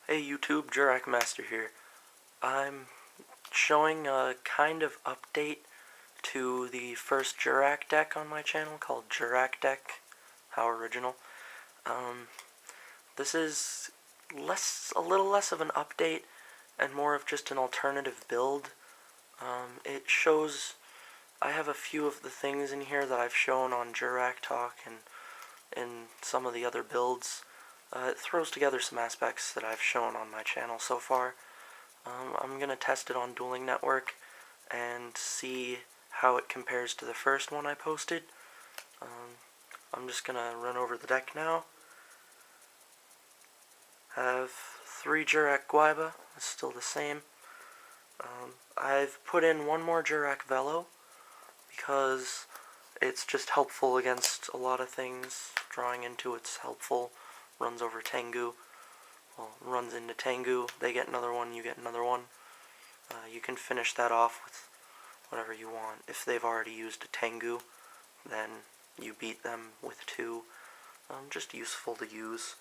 Hey YouTube, jurracmaster here. I'm showing a kind of update to the first Jurrac deck on my channel called Jurrac Deck. How original. Um, this is a little less of an update and more of just an alternative build. It shows I have a few of the things in here that I've shown on Jurrac Talk and in some of the other builds. It throws together some aspects that I've shown on my channel so far. I'm going to test it on Dueling Network and see how it compares to the first one I posted. I'm just going to run over the deck now. Have 3 Jurrac Guaiba, it's still the same. I've put in one more Jurrac Velo because it's just helpful against a lot of things. Drawing into it's helpful. Runs over Tengu. Well, runs into Tengu. They get another one, you get another one. You can finish that off with whatever you want. If they've already used a Tengu, then you beat them with 2. Just useful to use.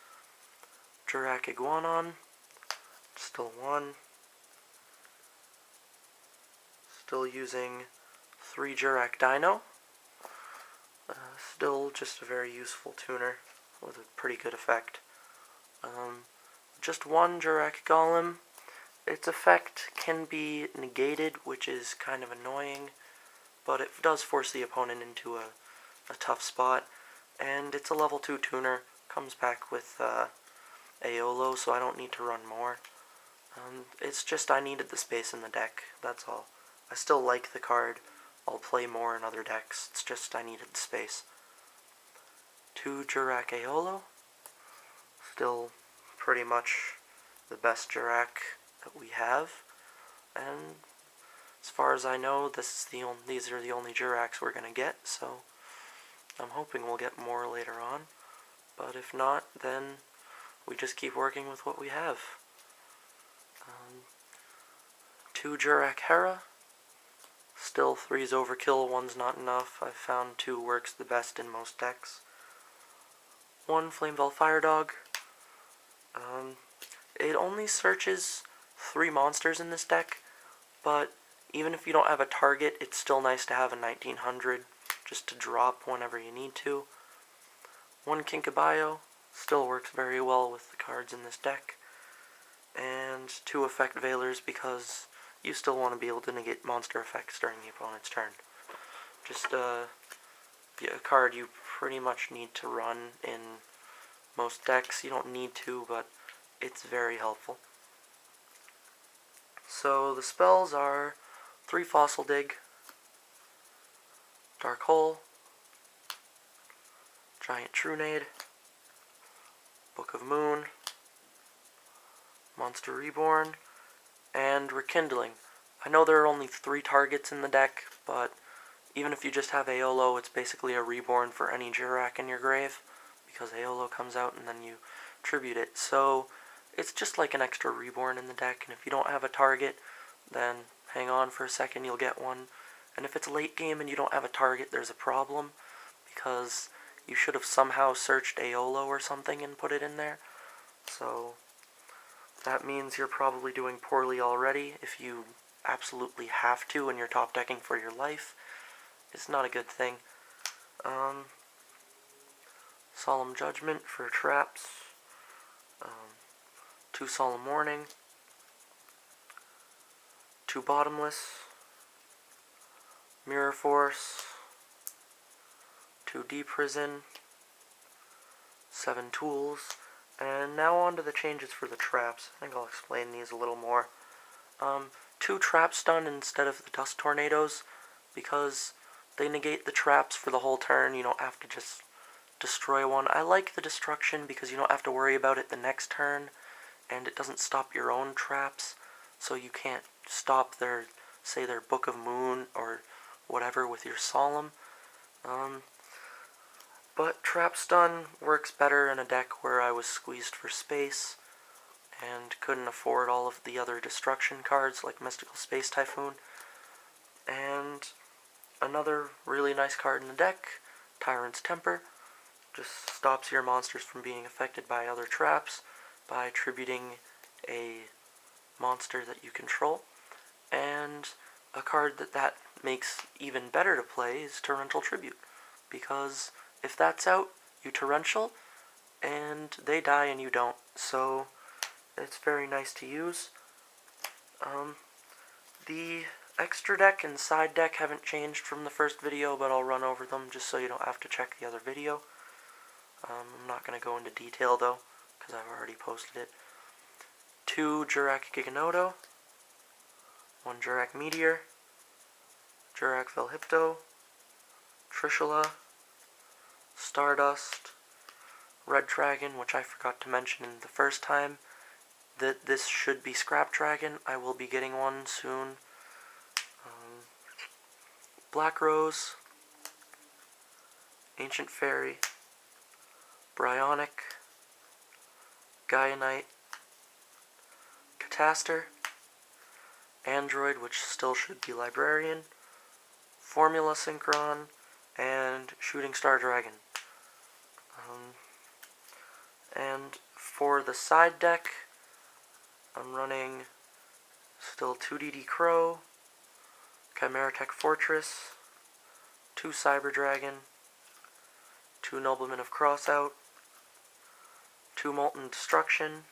Jurrac Iguanon, still 1. Still using 3 Jurrac Dino. Still just a very useful tuner with a pretty good effect. Just 1 Jurrac Golem. Its effect can be negated, which is kind of annoying, but it does force the opponent into a tough spot. And it's a level 2 tuner. Comes back with Aolo, so I don't need to run more. It's just I needed the space in the deck, that's all. I still like the card. I'll play more in other decks. It's just I needed the space. 2 Jurrac Aolo. Still pretty much the best Jurrac that we have. And as far as I know, these are the only Jurracs we're going to get, so I'm hoping we'll get more later on. But if not, then we just keep working with what we have. 2 Jurrac Hera. Still 3's overkill, 1's not enough. I've found 2 works the best in most decks. 1 Flamebell Fire Dog. It only searches 3 monsters in this deck, but even if you don't have a target, it's still nice to have a 1900 just to drop whenever you need to. 1 Kinkabayo. Still works very well with the cards in this deck. And 2 Effect Veilers because you still want to be able to negate monster effects during the opponent's turn. Just a card you pretty much need to run in most decks. You don't need to, but it's very helpful. So the spells are 3 Fossil Dig, Dark Hole, Giant Trunade, Book of Moon, Monster Reborn, and Rekindling. I know there are only 3 targets in the deck, but even if you just have Aolo, it's basically a reborn for any Jurrac in your grave, because Aolo comes out and then you tribute it. So it's just like an extra reborn in the deck, and if you don't have a target, then hang on for a second, you'll get one. And if it's late game and you don't have a target, there's a problem, because you should have somehow searched Aolo or something and put it in there. So that means you're probably doing poorly already. If you absolutely have to and you're top decking for your life, it's not a good thing. Solemn Judgment for traps. 2 Solemn Warning. 2 Bottomless. Mirror Force. 2 Deep Prison. 7 Tools. And now on to the changes for the traps. I think I'll explain these a little more. 2 Trap Stun instead of the Dust Tornadoes, because they negate the traps for the whole turn. You don't have to just destroy one. I like the destruction because you don't have to worry about it the next turn, and it doesn't stop your own traps, so you can't stop their Book of Moon or whatever with your Solemn. But Trap Stun works better in a deck where I was squeezed for space and couldn't afford all of the other destruction cards like Mystical Space Typhoon. And another really nice card in the deck, Tyrant's Temper, just stops your monsters from being affected by other traps by tributing a monster that you control. And a card that makes even better to play is Torrential Tribute, because if that's out, you torrential, and they die and you don't, so it's very nice to use. The extra deck and side deck haven't changed from the first video, but I'll run over them just so you don't have to check the other video. I'm not going to go into detail though, because I've already posted it. 2 Jurrac Giganoto, 1 Jurrac Meteor, Jurrac Velhypto, Trishula, Stardust, Red Dragon, which I forgot to mention in the first time, that this should be Scrap Dragon. I will be getting one soon. Black Rose, Ancient Fairy, Bryonic, Gaianite, Cataster, Android, which still should be Librarian, Formula Synchron, and Shooting Star Dragon. And for the side deck, I'm running still 2 DD Crow, Chimeratech Fortress, 2 Cyber Dragon, 2 Noblemen of Crossout, 2 Molten Destruction,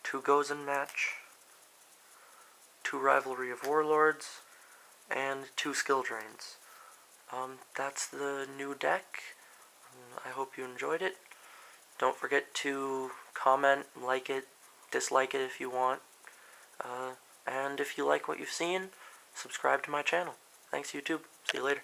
2 Gozen Match, 2 Rivalry of Warlords, and 2 Skill Drains. That's the new deck. I hope you enjoyed it. Don't forget to comment, like it, dislike it if you want. And if you like what you've seen, subscribe to my channel. Thanks, YouTube. See you later.